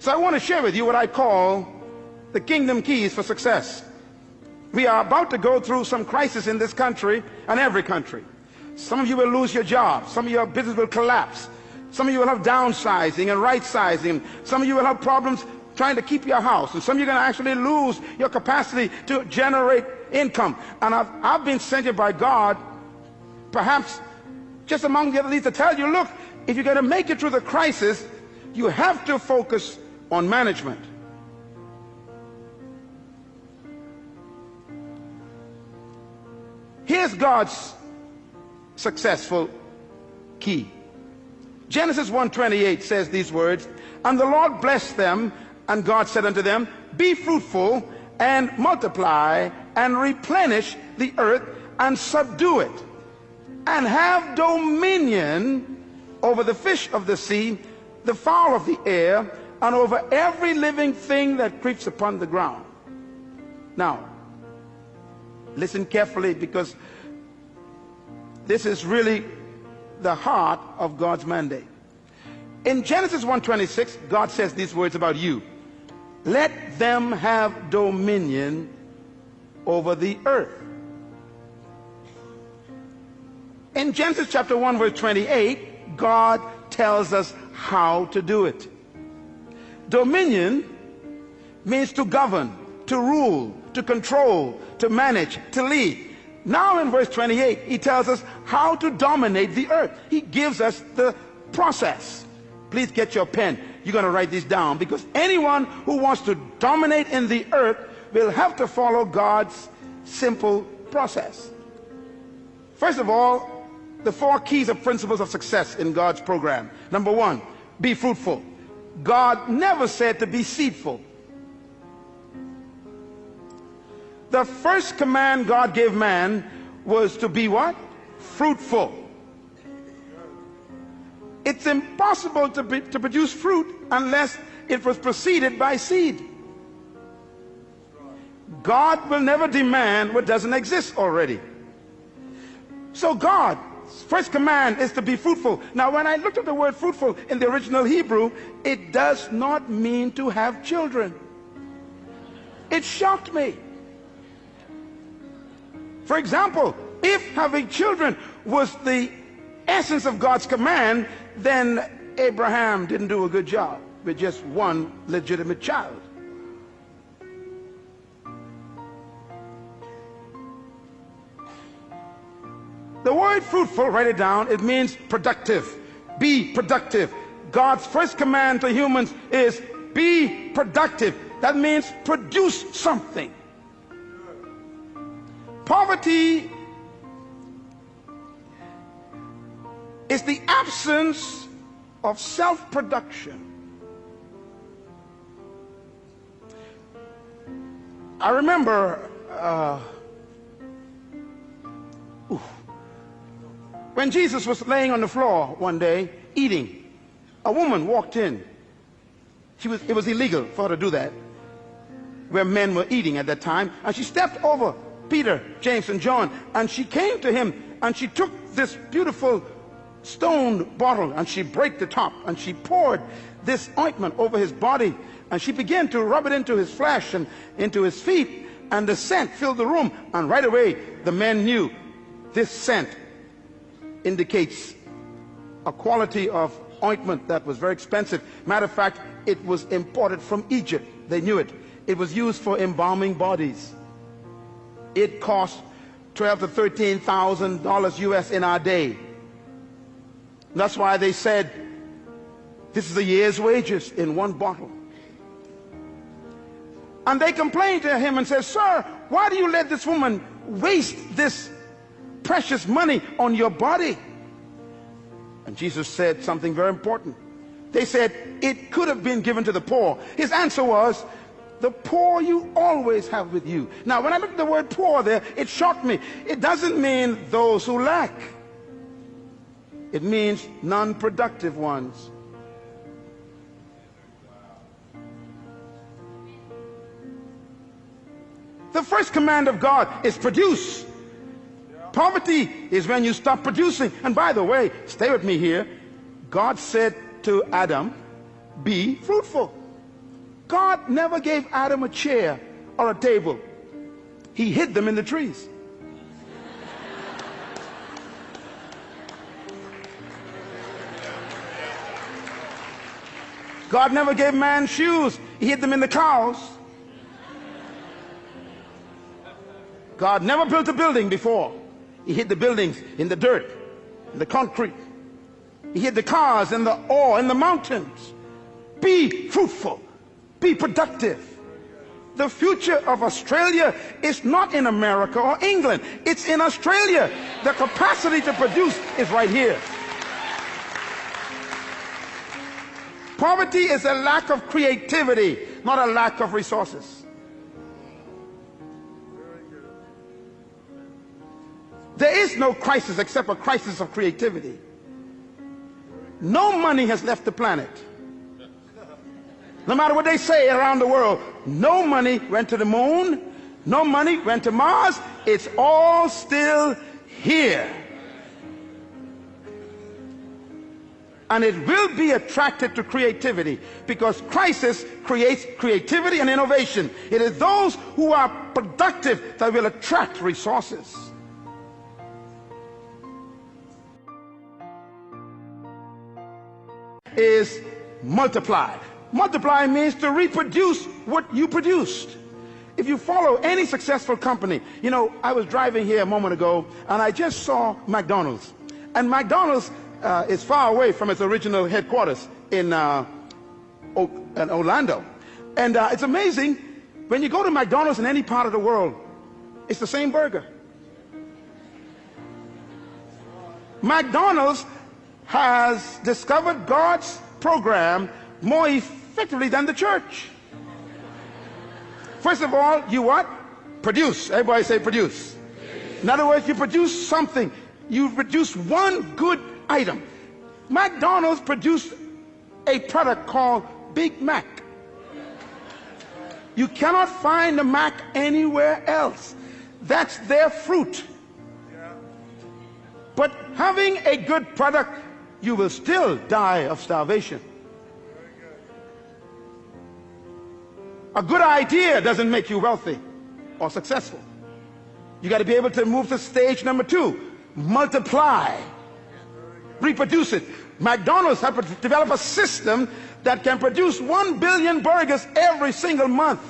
So I want to share with you what I call the kingdom keys for success. We are about to go through some crisis in this country and every country. Some of you will lose your job. Some of your business will collapse. Some of you will have downsizing and right-sizing. Some of you will have problems trying to keep your house. And some of you are going to actually lose your capacity to generate income. And I've been sent here by God, perhaps just among the other leaders, to tell you, look, if you're going to make it through the crisis, you have to focus on management. Here's God's successful key. Genesis 1:28 says these words, and the Lord blessed them, and God said unto them, be fruitful and multiply and replenish the earth and subdue it, and have dominion over the fish of the sea, the fowl of the air, and over every living thing that creeps upon the ground. Now, listen carefully, because this is really the heart of God's mandate. In Genesis 1:26, God says these words about you. Let them have dominion over the earth. In Genesis chapter 1 verse 28, God tells us how to do it. Dominion means to govern, to rule, to control, to manage, to lead. Now in verse 28, he tells us how to dominate the earth. He gives us the process. Please get your pen. You're going to write this down, because anyone who wants to dominate in the earth will have to follow God's simple process. First of all, the 4 keys or principles of success in God's program. Number 1, be fruitful. God never said to be seedful. The first command God gave man was to be what? Fruitful. It's impossible to produce fruit unless it was preceded by seed. God will never demand what doesn't exist already. So God's first command is to be fruitful. Now, when I looked at the word fruitful in the original Hebrew, it does not mean to have children. It shocked me. For example, if having children was the essence of God's command, then Abraham didn't do a good job with just one legitimate child. The word fruitful, write it down, it means productive. Be productive. God's first command to humans is be productive. That means produce something. Poverty is the absence of self-production. I remember when Jesus was laying on the floor one day eating, a woman walked in. It was illegal for her to do that, where men were eating at that time, and she stepped over Peter, James, and John, and she came to him, and she took this beautiful stone bottle, and she broke the top, and she poured this ointment over his body, and she began to rub it into his flesh and into his feet, and the scent filled the room. And right away the men knew this scent indicates a quality of ointment that was very expensive. Matter of fact, it was imported from Egypt. They knew it. It was used for embalming bodies. It cost $12,000 to $13,000 US in our day. That's why they said this is a year's wages in one bottle. And they complained to him and said, sir, why do you let this woman waste this precious money on your body? And Jesus said something very important. They said it could have been given to the poor. His answer was, the poor you always have with you. Now, when I looked at the word poor there, it shocked me. It doesn't mean those who lack. It means non-productive ones. The first command of God is produce. Poverty is when you stop producing. And by the way, stay with me here. God said to Adam, be fruitful. God never gave Adam a chair or a table. He hid them in the trees. God never gave man shoes. He hid them in the cows. God never built a building before. He hid the buildings in the dirt, in the concrete. He hid the cars in the ore, in the mountains. Be fruitful. Be productive. The future of Australia is not in America or England. It's in Australia. The capacity to produce is right here. Poverty is a lack of creativity, not a lack of resources. There is no crisis except a crisis of creativity. No money has left the planet. No matter what they say around the world, no money went to the moon, no money went to Mars. It's all still here. And it will be attracted to creativity, because crisis creates creativity and innovation. It is those who are productive that will attract resources. Is multiplied. Multiply means to reproduce what you produced. If you follow any successful company, you know, I was driving here a moment ago and I just saw McDonald's. And McDonald's is far away from its original headquarters in Orlando. And it's amazing, when you go to McDonald's in any part of the world, it's the same burger. McDonald's has discovered God's program more effectively than the church. First of all, you what? Produce. Everybody say produce. In other words, you produce something. You produce one good item. McDonald's produced a product called Big Mac. You cannot find the Mac anywhere else. That's their fruit. But having a good product, you will still die of starvation. A good idea doesn't make you wealthy or successful. You got to be able to move to stage number 2. Multiply. Reproduce it. McDonald's have to develop a system that can produce 1 billion burgers every single month.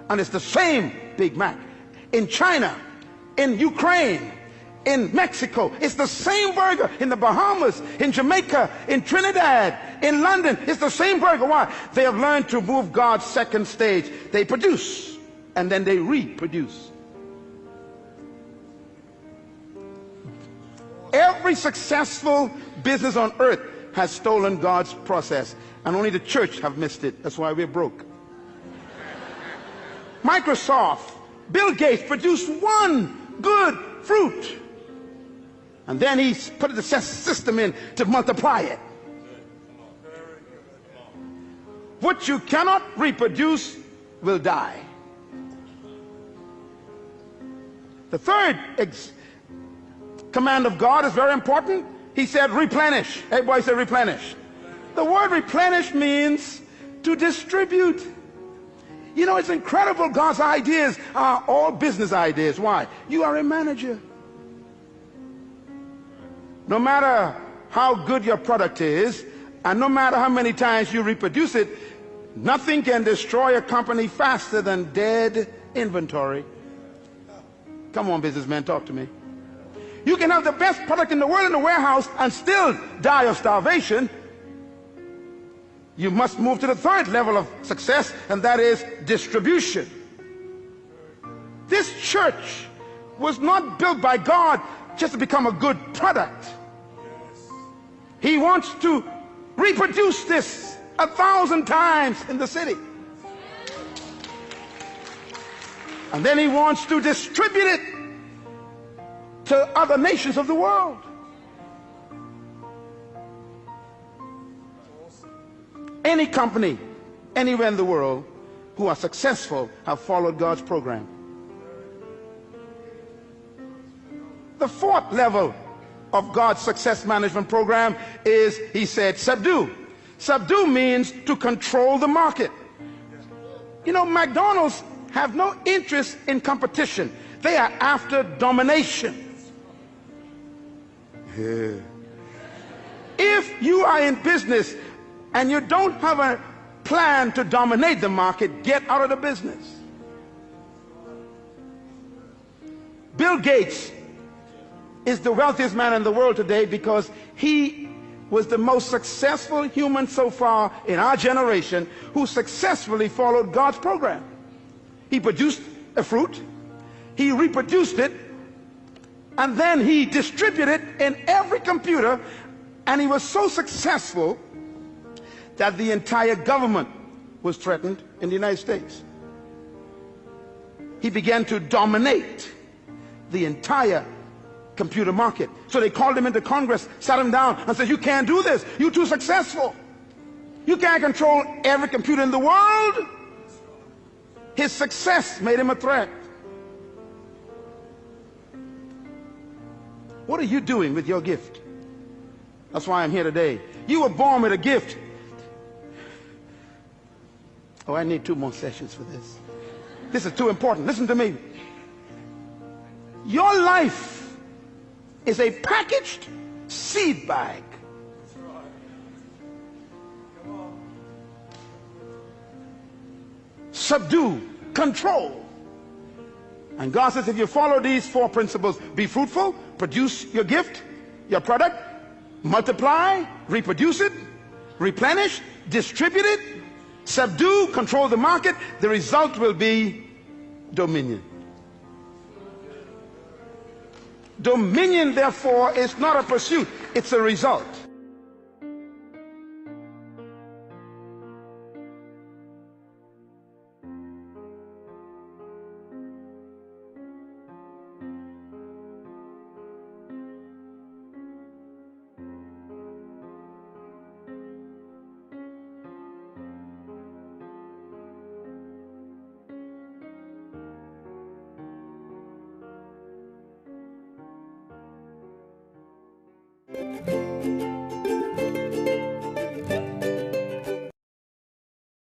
And it's the same Big Mac. In China, in Ukraine, in Mexico, it's the same burger. In the Bahamas, in Jamaica, in Trinidad, in London, it's the same burger. Why? They have learned to move God's second stage. They produce and then they reproduce. Every successful business on earth has stolen God's process, and only the church have missed it. That's why we're broke. Microsoft, Bill Gates produced one good fruit, and then he put the system in to multiply it. What you cannot reproduce will die. The third command of God is very important. He said replenish. Everybody say replenish. The word replenish means to distribute. You know, it's incredible. God's ideas are all business ideas. Why? You are a manager. No matter how good your product is, and no matter how many times you reproduce it, nothing can destroy a company faster than dead inventory. Come on, businessmen, talk to me. You can have the best product in the world in the warehouse and still die of starvation. You must move to the third level of success, and that is distribution. This church was not built by God just to become a good product. He wants to reproduce this 1,000 times in the city. And then he wants to distribute it to other nations of the world. Any company, anywhere in the world, who are successful have followed God's program. The fourth level of God's success management program is, he said, subdue. Subdue means to control the market. You know, McDonald's have no interest in competition. They are after domination. Yeah. If you are in business and you don't have a plan to dominate the market, get out of the business. Bill Gates is the wealthiest man in the world today because he was the most successful human so far in our generation who successfully followed God's program. He produced a fruit, he reproduced it, and then he distributed it in every computer, and he was so successful that the entire government was threatened in the United States. He began to dominate the entire computer market. So they called him into Congress, sat him down, and said, "You can't do this. You're too successful. You can't control every computer in the world." His success made him a threat. What are you doing with your gift? That's why I'm here today. You were born with a gift. Oh, I need 2 more sessions for this. This is too important. Listen to me. Your life is a packaged seed bag. Subdue, control. And God says if you follow these 4 principles, be fruitful, produce your gift, your product, multiply, reproduce it, replenish, distribute it, subdue, control the market, the result will be dominion. Dominion, therefore, is not a pursuit, it's a result.